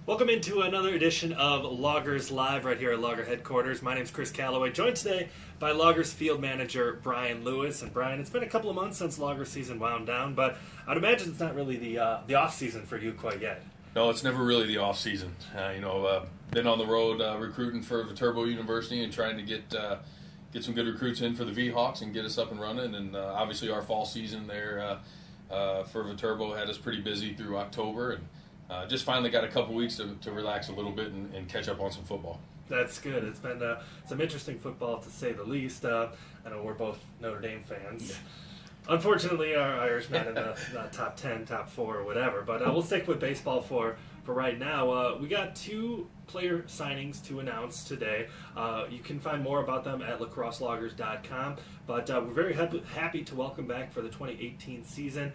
Welcome into another edition of Loggers Live right here at Logger Headquarters. My name is Chris Callaway, joined today by Loggers field manager Brian Lewis. And Brian, it's been a couple of months since Logger season wound down, but I'd imagine it's not really the off season for you quite yet. No, it's never really the off season. Been on the road recruiting for Viterbo University and trying to get some good recruits in for the V-Hawks and get us up and running. And obviously our fall season there for Viterbo had us pretty busy through October, and just finally got a couple weeks to relax a little bit and catch up on some football. That's good. It's been some interesting football, to say the least. I know we're both Notre Dame fans. Yeah. Unfortunately, our Irish not in the top 10, top 4, or whatever. But we'll stick with baseball for right now. We got 2 player signings to announce today. You can find more about them at lacrosseloggers.com. But we're very happy to welcome back for the 2018 season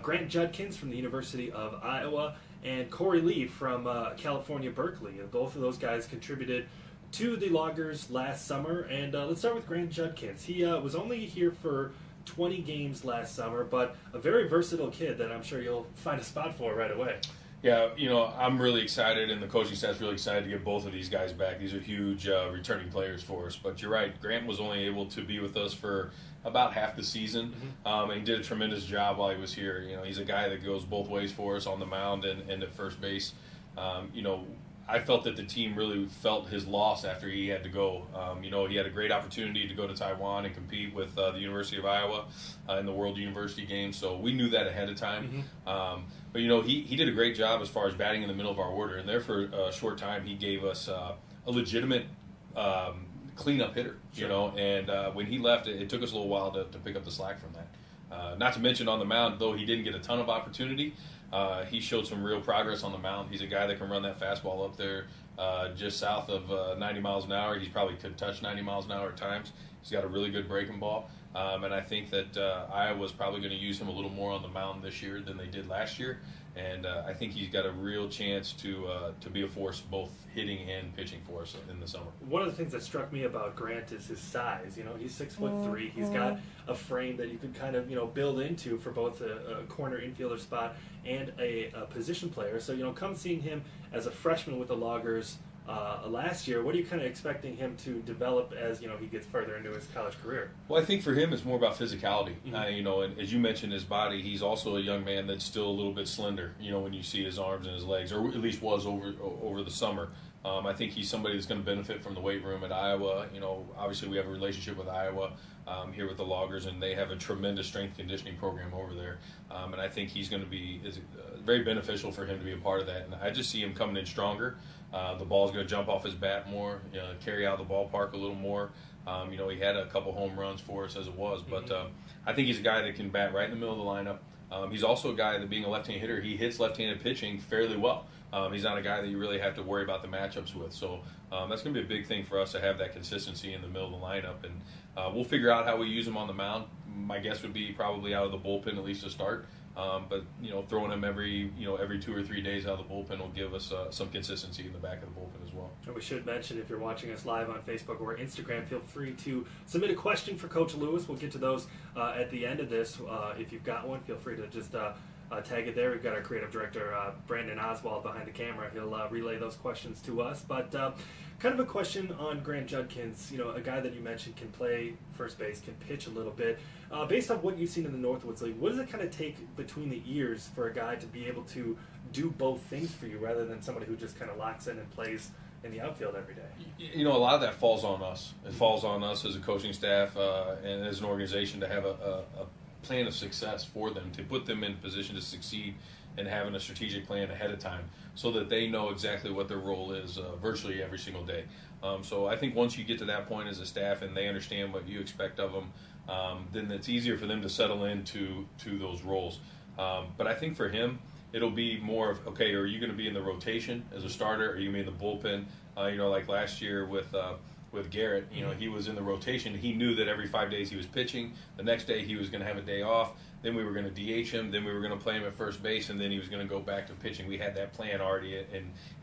Grant Judkins from the University of Iowa and Korey Lee from California, Berkeley. Both of those guys contributed to the Loggers last summer. And let's start with Grant Judkins. He was only here for 20 games last summer, but a very versatile kid that I'm sure you'll find a spot for right away. Yeah, I'm really excited, and the coaching staff's really excited to get both of these guys back. These are huge returning players for us. But you're right, Grant was only able to be with us for about half the season, and he did a tremendous job while he was here. He's a guy that goes both ways for us on the mound and at first base. I felt that the team really felt his loss after he had to go. He had a great opportunity to go to Taiwan and compete with the University of Iowa in the World University Games, so we knew that ahead of time. But he did a great job as far as batting in the middle of our order, and there for a short time he gave us a legitimate cleanup hitter. And when he left, it took us a little while to pick up the slack from that. Not to mention on the mound, though he didn't get a ton of opportunity, he showed some real progress on the mound. He's a guy that can run that fastball up there just south of 90 miles an hour. He probably could touch 90 miles an hour at times. He's got a really good breaking ball. And I think that Iowa's probably going to use him a little more on the mound this year than they did last year. And I think he's got a real chance to be a force both hitting and pitching for us in the summer. One of the things that struck me about Grant is his size. He's 6'3". He's got a frame that you could kind of build into for both a corner infielder spot and a position player. So come seeing him as a freshman with the Loggers last year, what are you kind of expecting him to develop as he gets further into his college career? Well, I think for him it's more about physicality. And as you mentioned, his body, he's also a young man that's still a little bit slender. When you see his arms and his legs, or at least was over the summer. I think he's somebody that's going to benefit from the weight room at Iowa. Obviously we have a relationship with Iowa here with the Loggers, and they have a tremendous strength conditioning program over there. And I think he's going to be very beneficial for him to be a part of that. And I just see him coming in stronger. The ball's going to jump off his bat more, carry out the ballpark a little more. He had a couple home runs for us as it was, but I think he's a guy that can bat right in the middle of the lineup. He's also a guy that, being a left-handed hitter, he hits left-handed pitching fairly well. He's not a guy that you really have to worry about the matchups with. So that's going to be a big thing for us to have that consistency in the middle of the lineup. And we'll figure out how we use him on the mound. My guess would be probably out of the bullpen at least to start. But throwing him every 2 or 3 days out of the bullpen will give us some consistency in the back of the bullpen as well. And we should mention, if you're watching us live on Facebook or Instagram, feel free to submit a question for Coach Lewis. We'll get to those at the end of this. If you've got one, feel free to just tag it there. We've got our creative director, Brandon Oswald, behind the camera. He'll relay those questions to us. But kind of a question on Grant Judkins, a guy that you mentioned can play first base, can pitch a little bit. Based on what you've seen in the Northwoods League, what does it kind of take between the ears for a guy to be able to do both things for you, rather than somebody who just kind of locks in and plays in the outfield every day? A lot of that falls on us. It falls on us as a coaching staff and as an organization to have a plan of success for them, to put them in position to succeed, and having a strategic plan ahead of time so that they know exactly what their role is virtually every single day. So I think once you get to that point as a staff and they understand what you expect of them, then it's easier for them to settle into those roles. But I think for him, it'll be more of, okay, are you going to be in the rotation as a starter? Are you going to be in the bullpen? Like last year with Garrett, he was in the rotation. He knew that every 5 days he was pitching. The next day he was going to have a day off. Then we were going to DH him. Then we were going to play him at first base, and then he was going to go back to pitching. We had that plan already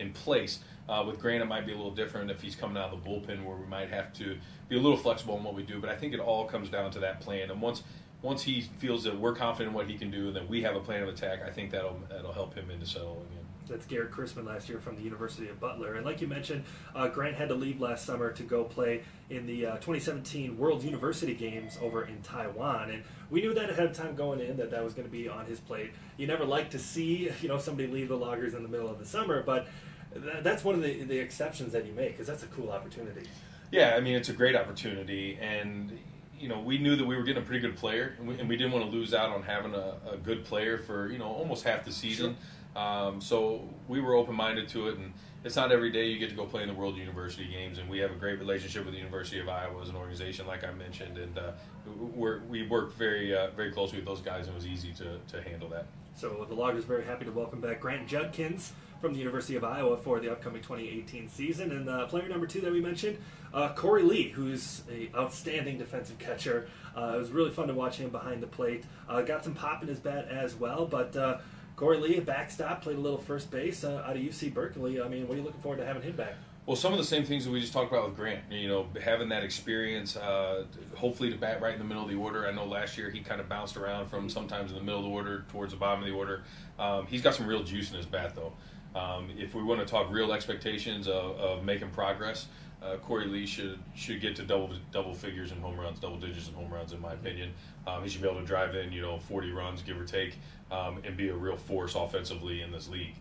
in place. With Grant, it might be a little different if he's coming out of the bullpen, where we might have to be a little flexible in what we do. But I think it all comes down to that plan. And once he feels that we're confident in what he can do and that we have a plan of attack, I think that'll help him into settling in. That's Garrett Chrisman last year from the University of Butler. And like you mentioned, Grant had to leave last summer to go play in the 2017 World University Games over in Taiwan. And we knew that ahead of time going in, that was going to be on his plate. You never like to see, somebody leave the Loggers in the middle of the summer, but that's one of the exceptions that you make, because that's a cool opportunity. Yeah, I mean, it's a great opportunity, and we knew that we were getting a pretty good player, and we didn't want to lose out on having a good player for almost half the season. Sure. So we were open-minded to it, and it's not every day you get to go play in the World University Games, and we have a great relationship with the University of Iowa as an organization, like I mentioned, and we worked very very closely with those guys, and it was easy to handle that. So the Loggers very happy to welcome back Grant Judkins from the University of Iowa for the upcoming 2018 season. And player number 2 that we mentioned, Korey Lee, who's an outstanding defensive catcher. It was really fun to watch him behind the plate. Got some pop in his bat as well, but Korey Lee, a backstop, played a little first base out of UC Berkeley. I mean, what are you looking forward to having him back? Well, some of the same things that we just talked about with Grant, having that experience, hopefully to bat right in the middle of the order. I know last year he kind of bounced around from sometimes in the middle of the order towards the bottom of the order. He's got some real juice in his bat, though. If we want to talk real expectations of making progress, Korey Lee should get to double figures in home runs, double digits in home runs, in my opinion. He should be able to drive in, 40 runs, give or take, and be a real force offensively in this league.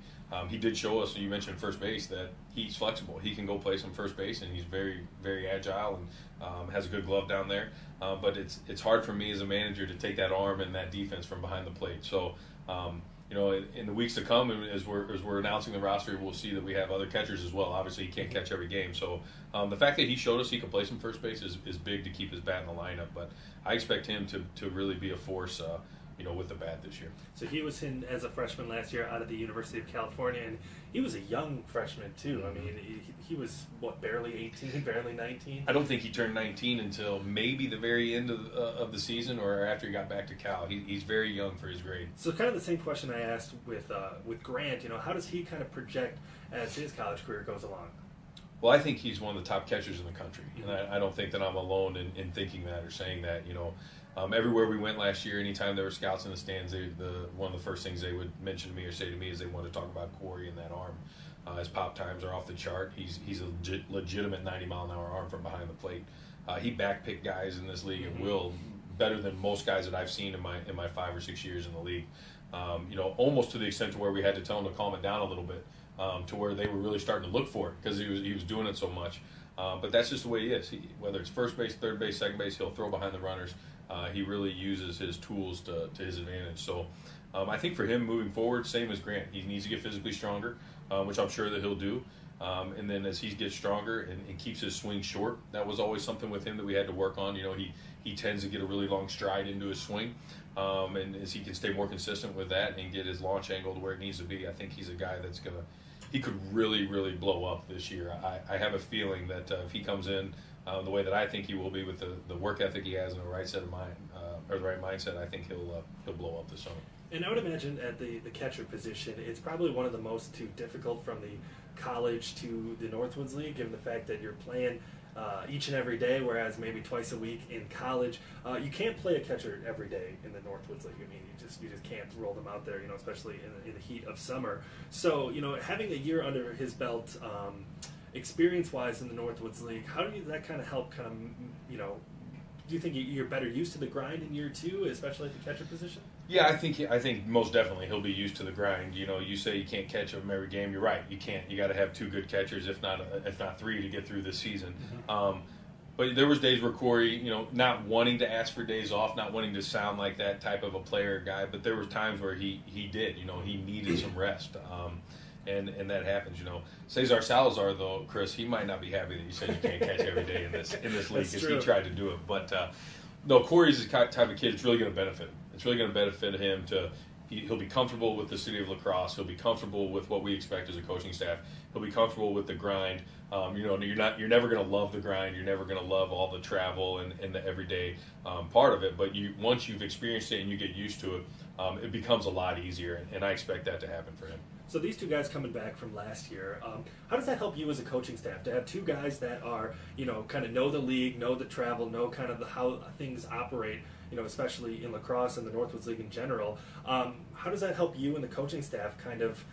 He did show us, you mentioned first base, that he's flexible. He can go play some first base, and he's very, very agile and has a good glove down there. But it's hard for me as a manager to take that arm and that defense from behind the plate. So, in the weeks to come, as we're announcing the roster, we'll see that we have other catchers as well. Obviously, he can't catch every game. So the fact that he showed us he can play some first base is big to keep his bat in the lineup. But I expect him to really be a force with the bat this year. So he was in as a freshman last year out of the University of California, and he was a young freshman too. I mean, he was, barely 18, barely 19? I don't think he turned 19 until maybe the very end of the season or after he got back to Cal. He's very young for his grade. So kind of the same question I asked with Grant, how does he kind of project as his college career goes along? Well, I think he's one of the top catchers in the country, and I don't think that I'm alone in thinking that or saying that. Everywhere we went last year, anytime there were scouts in the stands, one of the first things they would mention to me or say to me is they want to talk about Korey and that arm. His pop times are off the chart. He's a legitimate 90-mile-an-hour arm from behind the plate. He backpicked guys in this league and will better than most guys that I've seen in my 5 or 6 years in the league. Almost to the extent to where we had to tell him to calm it down a little bit, to where they were really starting to look for it because he was doing it so much. But that's just the way he is. Whether it's first base, third base, second base, he'll throw behind the runners. He really uses his tools to his advantage. So I think for him moving forward, same as Grant, he needs to get physically stronger, which I'm sure that he'll do. And then as he gets stronger and keeps his swing short, that was always something with him that we had to work on. He tends to get a really long stride into his swing. And as he can stay more consistent with that and get his launch angle to where it needs to be, I think he's a guy that's he could really, really blow up this year. I have a feeling that if he comes in the way that I think he will be with the work ethic he has and the right set of mind or the right mindset, I think he'll blow up this summer. And I would imagine at the catcher position, it's probably one of the most difficult from the college to the Northwoods League, given the fact that you're playing each and every day, whereas maybe twice a week in college. You can't play a catcher every day in the Northwoods League. I mean, you just can't roll them out there, especially in the heat of summer. So, having a year under his belt, experience-wise in the Northwoods League, how do that kind of help do you think you're better used to the grind in year 2, especially at the catcher position? Yeah, I think most definitely he'll be used to the grind. You say you can't catch him every game. You're right. You can't. You got to have 2 good catchers, if not 3, to get through this season. Mm-hmm. But there was days where Korey, not wanting to ask for days off, not wanting to sound like that type of a player guy, but there were times where he did. He needed some rest. And that happens, Cesar Salazar, though, Chris, he might not be happy that you said you can't catch every day in this league because he tried to do it. But no, Korey's the type of kid that's really going to benefit him. It's really going to benefit him he'll be comfortable with the city of La Crosse. He'll be comfortable with what we expect as a coaching staff. He'll be comfortable with the grind. You're never going to love the grind. You're never going to love all the travel and the everyday part of it. But once you've experienced it and you get used to it, it becomes a lot easier. And I expect that to happen for him. So these 2 guys coming back from last year, how does that help you as a coaching staff to have 2 guys that are, kind of know the league, know the travel, know kind of how things operate, especially in lacrosse and the Northwoods League in general? How does that help you and the coaching staff kind of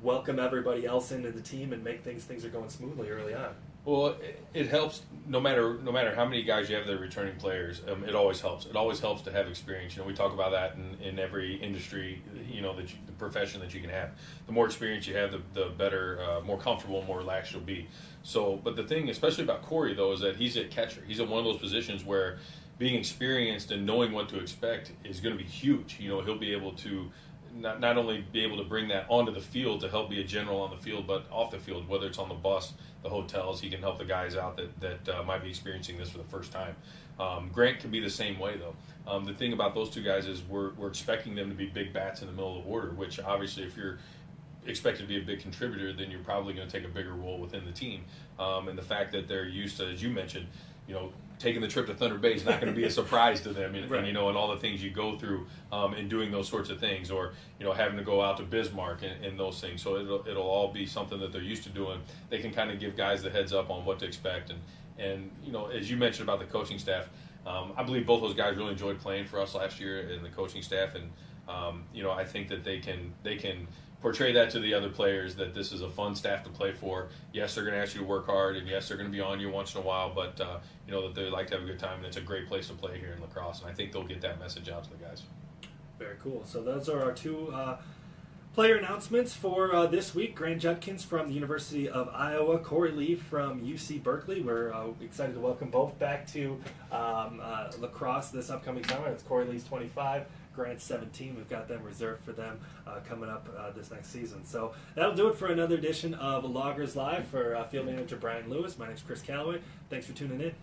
welcome everybody else into the team and make things are going smoothly early on. Well, it helps no matter how many guys you have that are returning players. It always helps. It always helps to have experience. We talk about that in every industry. The profession that you can have. The more experience you have, the better, more comfortable, more relaxed you'll be. So, but the thing, especially about Korey though, is that he's a catcher. He's in one of those positions where being experienced and knowing what to expect is going to be huge. He'll be able to. Not only be able to bring that onto the field to help be a general on the field, but off the field, whether it's on the bus, the hotels, he can help the guys out that might be experiencing this for the first time. Grant can be the same way, though. The thing about those two guys is we're expecting them to be big bats in the middle of the order, which obviously if you're expected to be a big contributor, then you're probably going to take a bigger role within the team. And the fact that they're used to, as you mentioned, taking the trip to Thunder Bay is not going to be a surprise to them, and, right. and all the things you go through in doing those sorts of things, or having to go out to Bismarck and those things. So it'll all be something that they're used to doing. They can kind of give guys the heads up on what to expect, and as you mentioned about the coaching staff, I believe both those guys really enjoyed playing for us last year in the coaching staff, and I think that they can portray that to the other players that this is a fun staff to play for. Yes, they're going to ask you to work hard, and yes, they're going to be on you once in a while, but that they like to have a good time, and it's a great place to play here in La Crosse, and I think they'll get that message out to the guys. Very cool. So those are our two player announcements for this week. Grant Judkins from the University of Iowa, Korey Lee from UC Berkeley. We're excited to welcome both back to La Crosse this upcoming summer. It's Korey Lee's 25. Grant's 17. We've got them reserved for them coming up this next season. So that'll do it for another edition of Loggers Live. For Field Manager Brian Lewis, my name's Chris Callaway. Thanks for tuning in.